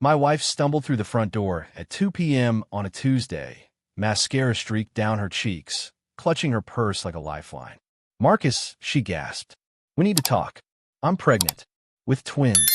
My wife stumbled through the front door at 2 p.m. on a Tuesday, mascara streaked down her cheeks, clutching her purse like a lifeline. "Marcus," she gasped. "We need to talk. I'm pregnant. With twins."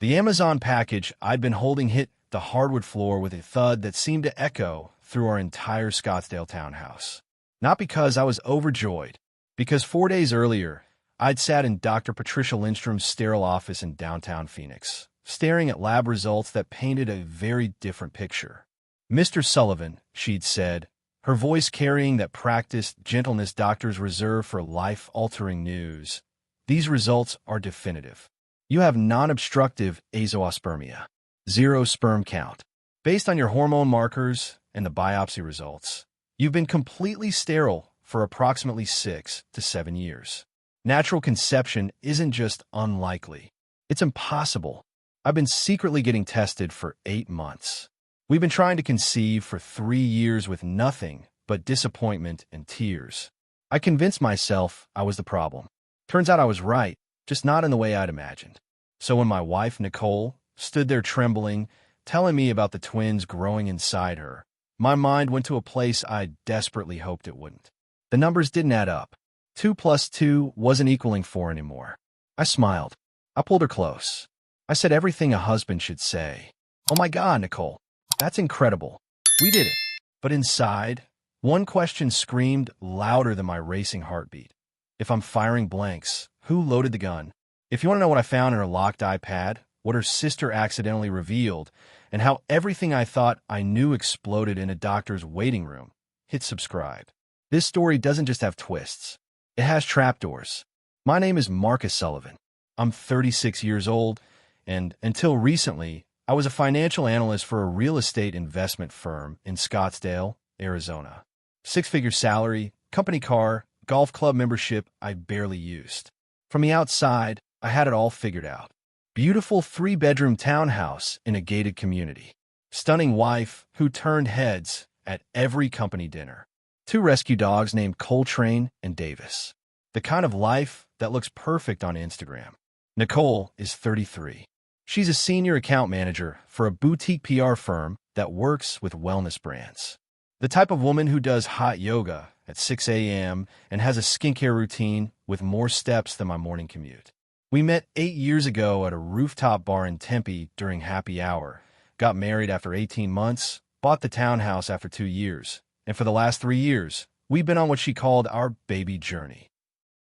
The Amazon package I'd been holding hit the hardwood floor with a thud that seemed to echo through our entire Scottsdale townhouse. Not because I was overjoyed, because 4 days earlier, I'd sat in Dr. Patricia Lindstrom's sterile office in downtown Phoenix, staring at lab results that painted a very different picture. "Mr. Sullivan," she'd said, her voice carrying that practiced gentleness doctors reserve for life-altering news, "these results are definitive. You have non-obstructive azoospermia. 0 sperm count. Based on your hormone markers and the biopsy results, you've been completely sterile for approximately 6 to 7 years. Natural conception isn't just unlikely. It's impossible. I've been secretly getting tested for 8 months. We've been trying to conceive for 3 years with nothing but disappointment and tears. I convinced myself I was the problem. Turns out I was right, just not in the way I'd imagined. So when my wife, Nicole, stood there trembling, telling me about the twins growing inside her, my mind went to a place I desperately hoped it wouldn't. The numbers didn't add up. 2 plus 2 wasn't equaling 4 anymore. I smiled. I pulled her close. I said everything a husband should say. "Oh my God, Nicole, that's incredible. We did it." But inside, one question screamed louder than my racing heartbeat. If I'm firing blanks, who loaded the gun? If you want to know what I found in her locked iPad, what her sister accidentally revealed, and how everything I thought I knew exploded in a doctor's waiting room, hit subscribe. This story doesn't just have twists. It has trapdoors. My name is Marcus Sullivan. I'm 36 years old, and until recently, I was a financial analyst for a real estate investment firm in Scottsdale, Arizona. 6-figure salary, company car, golf club membership I barely used. From the outside, I had it all figured out. Beautiful 3-bedroom townhouse in a gated community. Stunning wife who turned heads at every company dinner. 2 rescue dogs named Coltrane and Davis. The kind of life that looks perfect on Instagram. Nicole is 33. She's a senior account manager for a boutique PR firm that works with wellness brands. The type of woman who does hot yoga at 6 a.m. and has a skincare routine with more steps than my morning commute. We met 8 years ago at a rooftop bar in Tempe during happy hour, got married after 18 months, bought the townhouse after 2 years, and for the last 3 years, we've been on what she called our baby journey.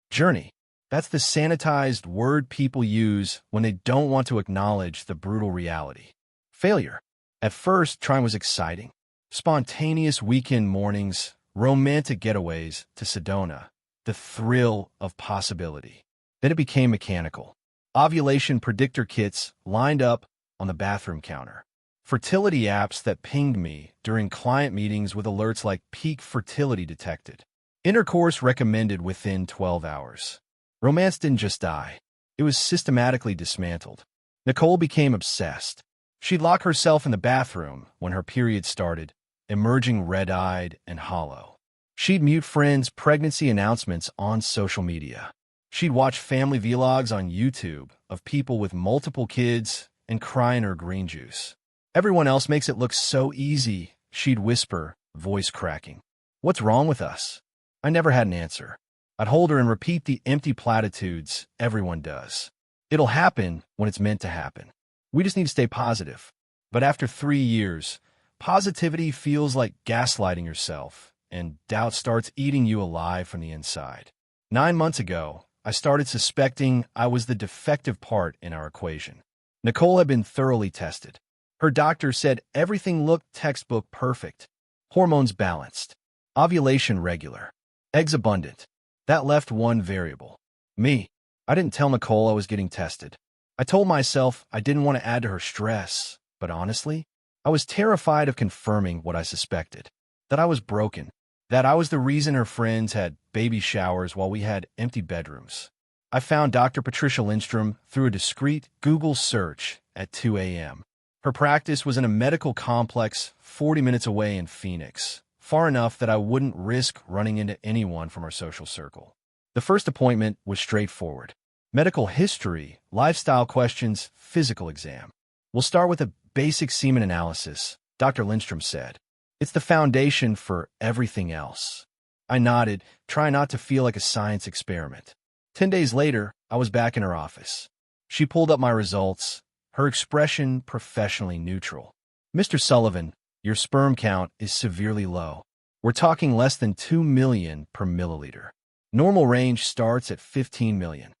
Journey. That's the sanitized word people use when they don't want to acknowledge the brutal reality. Failure. At first, trying was exciting. Spontaneous weekend mornings, romantic getaways to Sedona, the thrill of possibility. Then it became mechanical. Ovulation predictor kits lined up on the bathroom counter. Fertility apps that pinged me during client meetings with alerts like peak fertility detected. Intercourse recommended within 12 hours. Romance didn't just die. It was systematically dismantled. Nicole became obsessed. She'd lock herself in the bathroom when her period started, emerging red-eyed and hollow. She'd mute friends' pregnancy announcements on social media. She'd watch family vlogs on YouTube of people with multiple kids and cry in her green juice. "Everyone else makes it look so easy," she'd whisper, voice cracking. "What's wrong with us?" I never had an answer. I'd hold her and repeat the empty platitudes everyone does. It'll happen when it's meant to happen. We just need to stay positive. But after 3 years, positivity feels like gaslighting yourself, and doubt starts eating you alive from the inside. 9 months ago, I started suspecting I was the defective part in our equation. Nicole had been thoroughly tested. Her doctor said everything looked textbook perfect. Hormones balanced. Ovulation regular. Eggs abundant. That left one variable. Me. I didn't tell Nicole I was getting tested. I told myself I didn't want to add to her stress, but honestly, I was terrified of confirming what I suspected. That I was broken. That I was the reason her friends had baby showers while we had empty bedrooms. I found Dr. Patricia Lindstrom through a discreet Google search at 2 a.m. Her practice was in a medical complex 40 minutes away in Phoenix, far enough that I wouldn't risk running into anyone from our social circle. The first appointment was straightforward. Medical history, lifestyle questions, physical exam. We'll start with a basic semen analysis, Dr. Lindstrom said. It's the foundation for everything else. I nodded, trying not to feel like a science experiment. 10 days later, I was back in her office. She pulled up my results, her expression professionally neutral. Mr. Sullivan, your sperm count is severely low. We're talking less than 2 million per milliliter. Normal range starts at 15 million.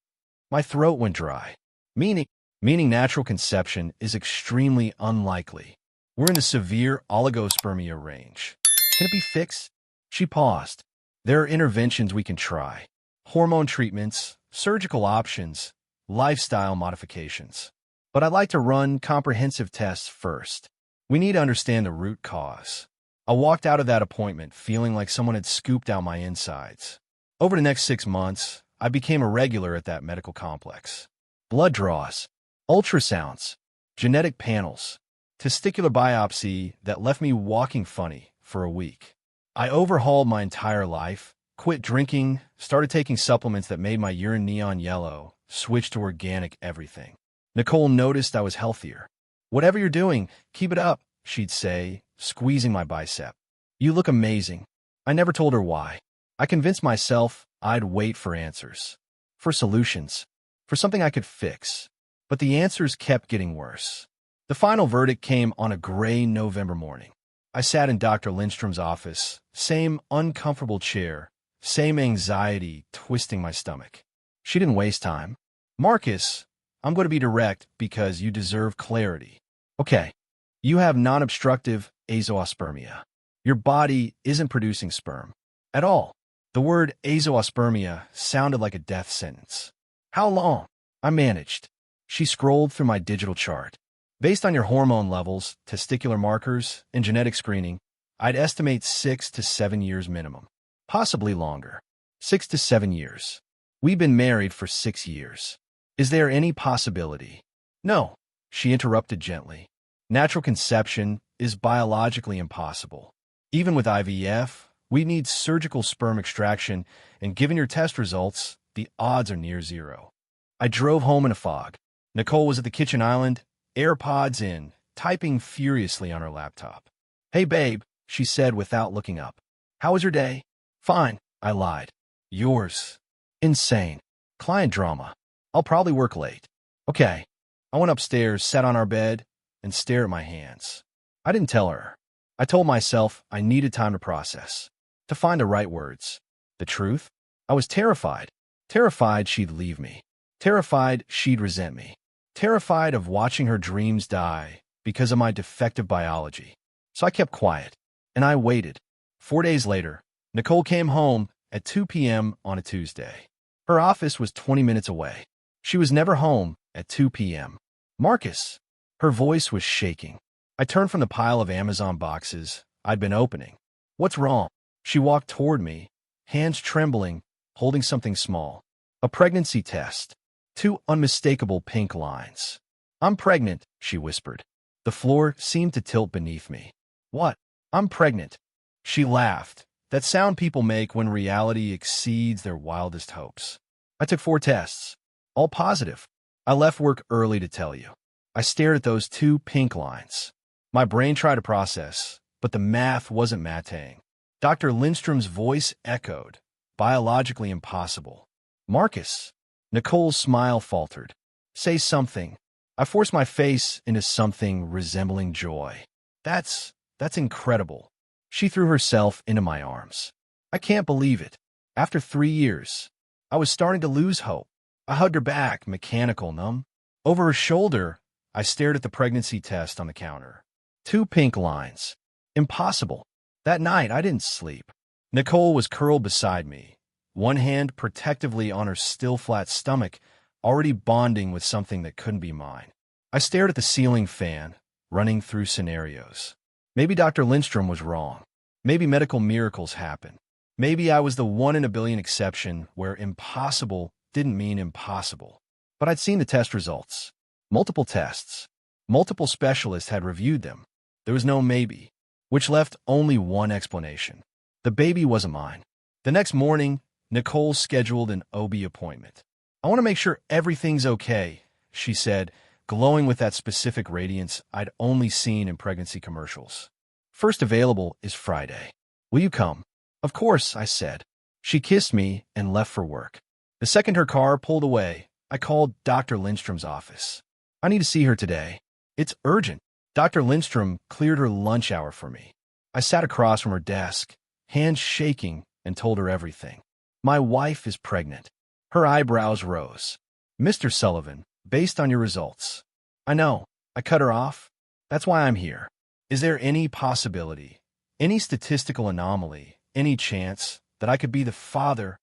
My throat went dry, meaning natural conception is extremely unlikely. We're in the severe oligospermia range. Can it be fixed? She paused. There are interventions we can try. Hormone treatments, surgical options, lifestyle modifications. But I'd like to run comprehensive tests first. We need to understand the root cause. I walked out of that appointment feeling like someone had scooped out my insides. Over the next 6 months, I became a regular at that medical complex. Blood draws, ultrasounds, genetic panels, testicular biopsy that left me walking funny for a week. I overhauled my entire life, quit drinking, started taking supplements that made my urine neon yellow, switched to organic everything. Nicole noticed I was healthier. "Whatever you're doing, keep it up," she'd say, squeezing my bicep. "You look amazing." I never told her why. I convinced myself I'd wait for answers, for solutions, for something I could fix. But the answers kept getting worse. The final verdict came on a gray November morning. I sat in Dr. Lindstrom's office, same uncomfortable chair, same anxiety twisting my stomach. She didn't waste time. "Marcus, I'm going to be direct because you deserve clarity. Okay, you have non-obstructive azoospermia. Your body isn't producing sperm at all." The word azoospermia sounded like a death sentence. "How long?" I managed. She scrolled through my digital chart. "Based on your hormone levels, testicular markers, and genetic screening, I'd estimate 6 to 7 years minimum. Possibly longer. 6 to 7 years. We've been married for 6 years. Is there any possibility?" "No," she interrupted gently. "Natural conception is biologically impossible. Even with IVF, we need surgical sperm extraction, and given your test results, the odds are near zero." I drove home in a fog. Nicole was at the kitchen island, AirPods in, typing furiously on her laptop. "Hey, babe," she said without looking up. "How was your day?" "Fine," I lied. "Yours?" "Insane. Client drama. I'll probably work late." "Okay." I went upstairs, sat on our bed, and stared at my hands. I didn't tell her. I told myself I needed time to process, to find the right words. The truth? I was terrified. Terrified she'd leave me. Terrified she'd resent me. Terrified of watching her dreams die because of my defective biology. So I kept quiet, and I waited. 4 days later, Nicole came home at 2 p.m. on a Tuesday. Her office was 20 minutes away. She was never home at 2 p.m. "Marcus." Her voice was shaking. I turned from the pile of Amazon boxes I'd been opening. "What's wrong?" She walked toward me, hands trembling, holding something small. A pregnancy test. 2 unmistakable pink lines. "I'm pregnant," she whispered. The floor seemed to tilt beneath me. "What?" "I'm pregnant." She laughed, that sound people make when reality exceeds their wildest hopes. I took 4 tests, all positive. I left work early to tell you. I stared at those 2 pink lines. My brain tried to process, but the math wasn't mathing. Dr. Lindstrom's voice echoed, biologically impossible. "Marcus." Nicole's smile faltered. "Say something." I forced my face into something resembling joy. That's incredible." She threw herself into my arms. "I can't believe it. After 3 years." I was starting to lose hope. I hugged her back, mechanical, numb. Over her shoulder, I stared at the pregnancy test on the counter. 2 pink lines. Impossible. That night, I didn't sleep. Nicole was curled beside me, one hand protectively on her still flat stomach, already bonding with something that couldn't be mine. I stared at the ceiling fan, running through scenarios. Maybe Dr. Lindstrom was wrong. Maybe medical miracles happen. Maybe I was the 1 in a billion exception where impossible didn't mean impossible. But I'd seen the test results. Multiple tests. Multiple specialists had reviewed them. There was no maybe, which left only one explanation. The baby wasn't mine. The next morning, Nicole scheduled an OB appointment. "I want to make sure everything's okay," she said, glowing with that specific radiance I'd only seen in pregnancy commercials. First available is Friday. Will you come? Of course, I said. She kissed me and left for work. The second her car pulled away, I called Dr. Lindstrom's office. I need to see her today. It's urgent. Dr. Lindstrom cleared her lunch hour for me. I sat across from her desk, hands shaking, and told her everything. My wife is pregnant. Her eyebrows rose. Mr. Sullivan, based on your results. I know. I cut her off. That's why I'm here. Is there any possibility, any statistical anomaly, any chance that I could be the father?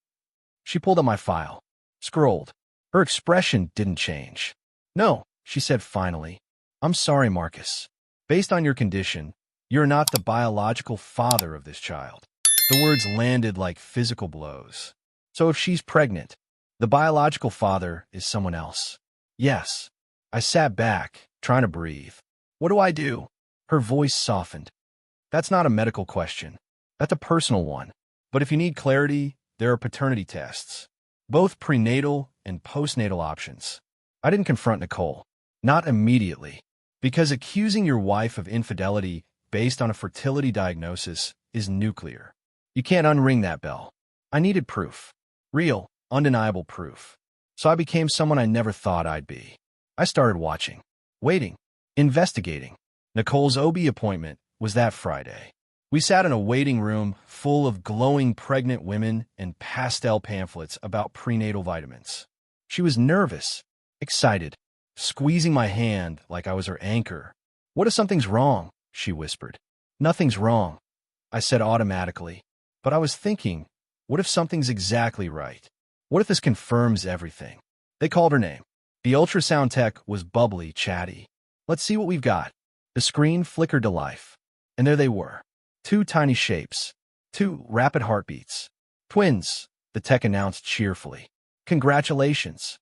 She pulled up my file, scrolled. Her expression didn't change. No, she said finally. I'm sorry, Marcus. Based on your condition, you're not the biological father of this child. The words landed like physical blows. So if she's pregnant, the biological father is someone else. Yes. I sat back, trying to breathe. What do I do? Her voice softened. That's not a medical question. That's a personal one. But if you need clarity, there are paternity tests. Both prenatal and postnatal options. I didn't confront Nicole. Not immediately. Because accusing your wife of infidelity based on a fertility diagnosis is nuclear. You can't unring that bell. I needed proof. Real, undeniable proof. So I became someone I never thought I'd be. I started watching, waiting, investigating. Nicole's OB appointment was that Friday. We sat in a waiting room full of glowing pregnant women and pastel pamphlets about prenatal vitamins. She was nervous, excited, squeezing my hand like I was her anchor. What if something's wrong? She whispered. Nothing's wrong, I said automatically. But I was thinking, what if something's exactly right? What if this confirms everything? They called her name. The ultrasound tech was bubbly, chatty. Let's see what we've got. The screen flickered to life. And there they were. Two tiny shapes. Two rapid heartbeats. Twins, the tech announced cheerfully. Congratulations.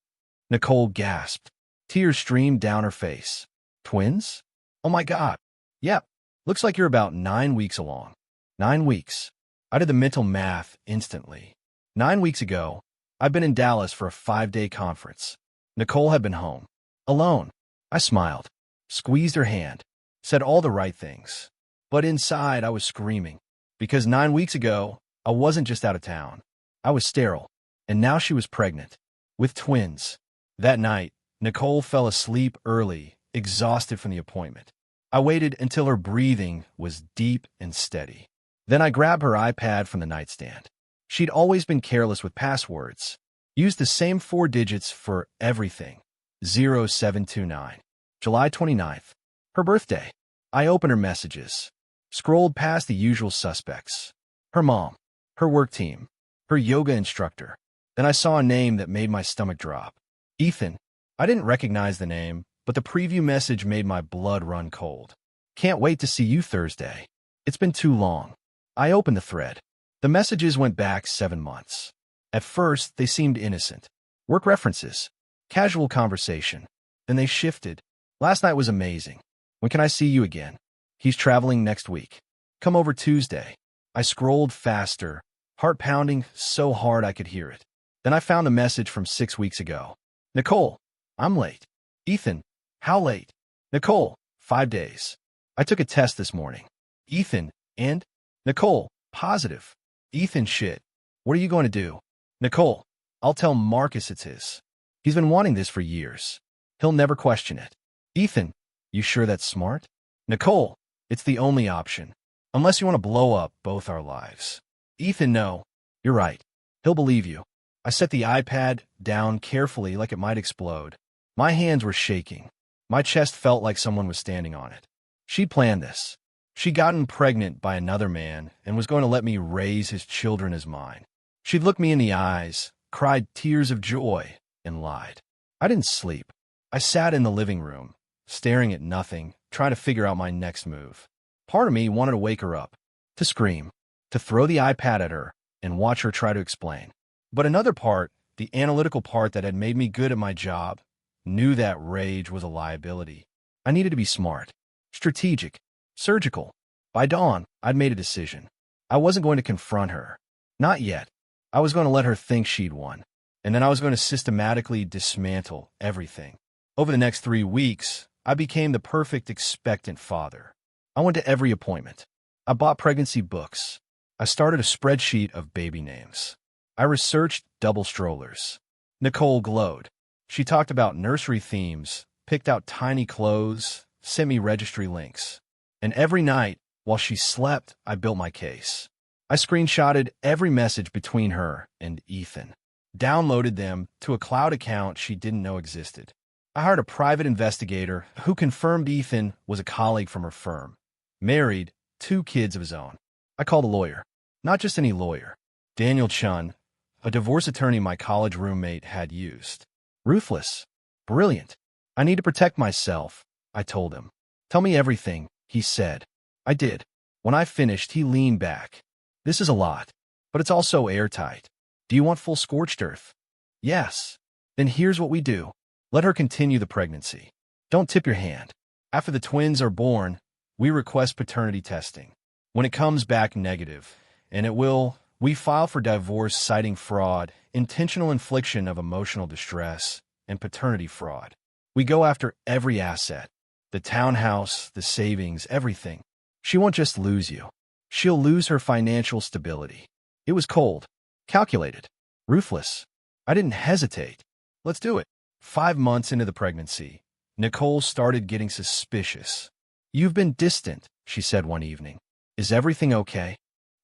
Nicole gasped. Tears streamed down her face. Twins? Oh my God. Yep. Looks like you're about 9 weeks along. 9 weeks. I did the mental math instantly. 9 weeks ago, I'd been in Dallas for a 5-day conference. Nicole had been home. Alone. I smiled, squeezed her hand, said all the right things. But inside, I was screaming. Because 9 weeks ago, I wasn't just out of town. I was sterile. And now she was pregnant. With twins. That night, Nicole fell asleep early, exhausted from the appointment. I waited until her breathing was deep and steady. Then I grabbed her iPad from the nightstand. She'd always been careless with passwords. Used the same 4 digits for everything. 0729. July 29th. Her birthday. I opened her messages. Scrolled past the usual suspects. Her mom. Her work team. Her yoga instructor. Then I saw a name that made my stomach drop. Ethan. I didn't recognize the name, but the preview message made my blood run cold. Can't wait to see you Thursday. It's been too long. I opened the thread. The messages went back 7 months. At first, they seemed innocent. Work references. Casual conversation. Then they shifted. Last night was amazing. When can I see you again? He's traveling next week. Come over Tuesday. I scrolled faster, heart pounding so hard I could hear it. Then I found the message from 6 weeks ago. Nicole, I'm late. Ethan, how late? Nicole, 5 days. I took a test this morning. Ethan, and? Nicole, positive. Ethan, shit. What are you going to do? Nicole, I'll tell Marcus it's his. He's been wanting this for years. He'll never question it. Ethan, you sure that's smart? Nicole, it's the only option. Unless you want to blow up both our lives. Ethan, no. You're right. He'll believe you. I set the iPad down carefully like it might explode. My hands were shaking. My chest felt like someone was standing on it. She'd planned this. She'd gotten pregnant by another man and was going to let me raise his children as mine. She'd looked me in the eyes, cried tears of joy, and lied. I didn't sleep. I sat in the living room, staring at nothing, trying to figure out my next move. Part of me wanted to wake her up, to scream, to throw the iPad at her and watch her try to explain. But another part, the analytical part that had made me good at my job, knew that rage was a liability. I needed to be smart, strategic, surgical. By dawn, I'd made a decision. I wasn't going to confront her. Not yet. I was going to let her think she'd won. And then I was going to systematically dismantle everything. Over the next 3 weeks, I became the perfect expectant father. I went to every appointment. I bought pregnancy books. I started a spreadsheet of baby names. I researched double strollers. Nicole glowed. She talked about nursery themes, picked out tiny clothes, sent me registry links. And every night, while she slept, I built my case. I screenshotted every message between her and Ethan, downloaded them to a cloud account she didn't know existed. I hired a private investigator who confirmed Ethan was a colleague from her firm, married, 2 kids of his own. I called a lawyer. Not just any lawyer. Daniel Chun, a divorce attorney my college roommate had used. Ruthless. Brilliant. I need to protect myself, I told him. Tell me everything, he said. I did. When I finished, he leaned back. This is a lot, but it's also airtight. Do you want full scorched earth? Yes. Then here's what we do. Let her continue the pregnancy. Don't tip your hand. After the twins are born, we request paternity testing. When it comes back negative, and it will, we file for divorce citing fraud, intentional infliction of emotional distress, and paternity fraud. We go after every asset. The townhouse, the savings, everything. She won't just lose you. She'll lose her financial stability. It was cold, calculated, ruthless. I didn't hesitate. Let's do it. 5 months into the pregnancy, Nicole started getting suspicious. You've been distant, she said one evening. Is everything okay?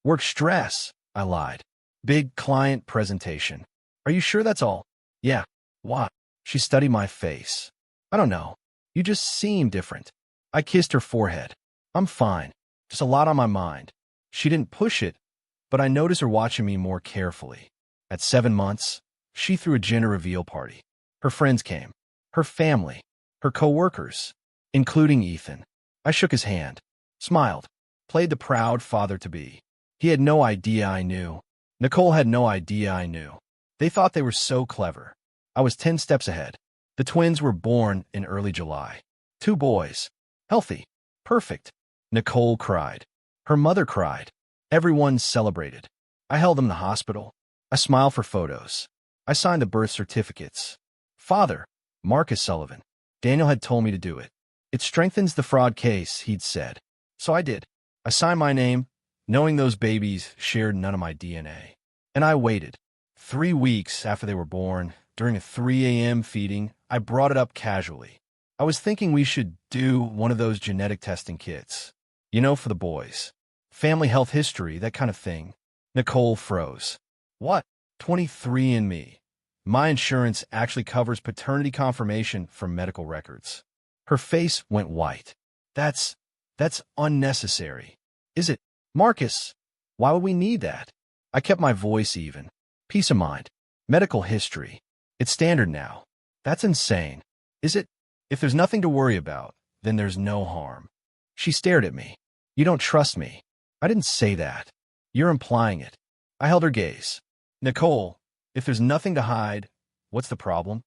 Work stress, I lied. Big client presentation. Are you sure that's all? Yeah. Why? She studied my face. I don't know. You just seem different. I kissed her forehead. I'm fine. Just a lot on my mind. She didn't push it, but I noticed her watching me more carefully. At 7 months, she threw a gender reveal party. Her friends came. Her family. Her coworkers, including Ethan. I shook his hand, smiled, played the proud father-to-be. He had no idea I knew. Nicole had no idea I knew. They thought they were so clever. I was 10 steps ahead. The twins were born in early July. 2 boys. Healthy. Perfect. Nicole cried. Her mother cried. Everyone celebrated. I held them in the hospital. I smiled for photos. I signed the birth certificates. Father, Marcus Sullivan. Daniel had told me to do it. It strengthens the fraud case, he'd said. So I did. I signed my name, knowing those babies shared none of my DNA. And I waited. 3 weeks after they were born, during a 3 a.m. feeding, I brought it up casually. I was thinking we should do one of those genetic testing kits. You know, for the boys. Family health history, that kind of thing. Nicole froze. What? 23andMe. My insurance actually covers paternity confirmation from medical records. Her face went white. That's unnecessary. Is it? Marcus, why would we need that? I kept my voice even. Peace of mind. Medical history. It's standard now. That's insane. Is it? If there's nothing to worry about, then there's no harm. She stared at me. You don't trust me. I didn't say that. You're implying it. I held her gaze. Nicole, if there's nothing to hide, what's the problem?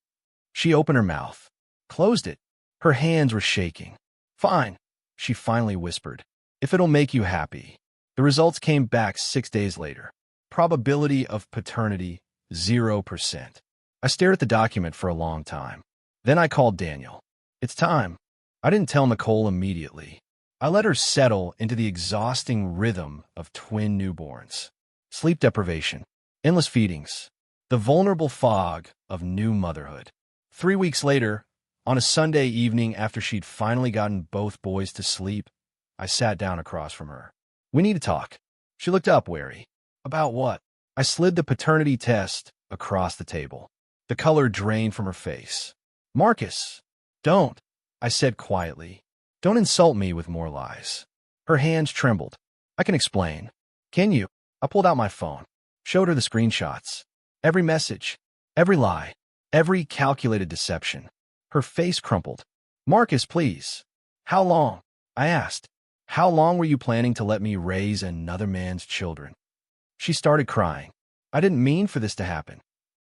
She opened her mouth, closed it. Her hands were shaking. Fine, she finally whispered. If it'll make you happy. The results came back 6 days later. Probability of paternity, 0%. I stared at the document for a long time. Then I called Daniel. It's time. I didn't tell Nicole immediately. I let her settle into the exhausting rhythm of twin newborns. Sleep deprivation, endless feedings, the vulnerable fog of new motherhood. 3 weeks later, on a Sunday evening after she'd finally gotten both boys to sleep, I sat down across from her. We need to talk. She looked up, wary. About what? I slid the paternity test across the table. The color drained from her face. Marcus, don't, I said quietly. Don't insult me with more lies. Her hands trembled. I can explain. Can you? I pulled out my phone, showed her the screenshots. Every message, every lie, every calculated deception. Her face crumpled. Marcus, please. How long? I asked. How long were you planning to let me raise another man's children? She started crying. I didn't mean for this to happen.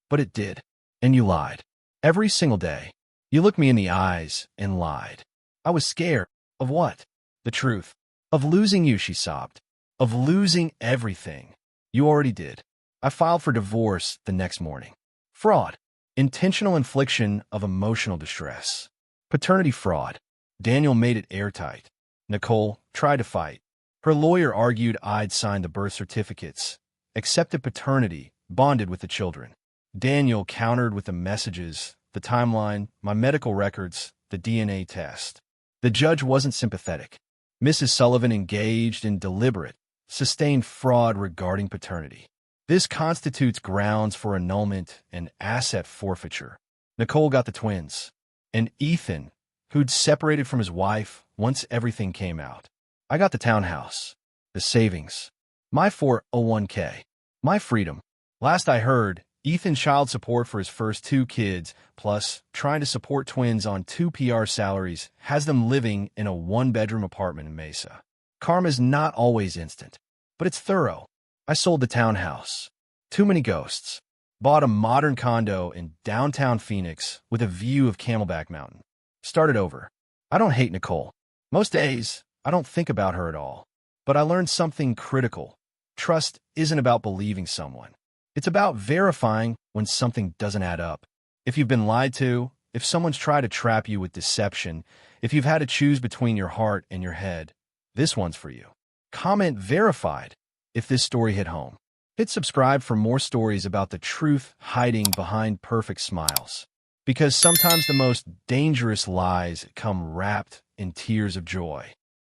But it did. And you lied. Every single day. You looked me in the eyes and lied. I was scared. Of what? The truth. Of losing you, she sobbed. Of losing everything. You already did. I filed for divorce the next morning. Fraud. Intentional infliction of emotional distress. Paternity fraud. Daniel made it airtight. Nicole tried to fight. Her lawyer argued I'd signed the birth certificates, accepted paternity, bonded with the children. Daniel countered with the messages, the timeline, my medical records, the DNA test. The judge wasn't sympathetic. Mrs. Sullivan engaged in deliberate, sustained fraud regarding paternity. This constitutes grounds for annulment and asset forfeiture. Nicole got the twins, and Ethan, who'd separated from his wife once everything came out. I got the townhouse, the savings, my 401k, my freedom. Last I heard, Ethan's child support for his first 2 kids, plus trying to support twins on 2 PR salaries, has them living in a 1-bedroom apartment in Mesa. Karma's not always instant, but it's thorough. I sold the townhouse. Too many ghosts. Bought a modern condo in downtown Phoenix with a view of Camelback Mountain. Started over. I don't hate Nicole. Most days, I don't think about her at all. But I learned something critical. Trust isn't about believing someone. It's about verifying when something doesn't add up. If you've been lied to, if someone's tried to trap you with deception, if you've had to choose between your heart and your head, this one's for you. Comment verified if this story hit home. Hit subscribe for more stories about the truth hiding behind perfect smiles. Because sometimes the most dangerous lies come wrapped in tears of joy.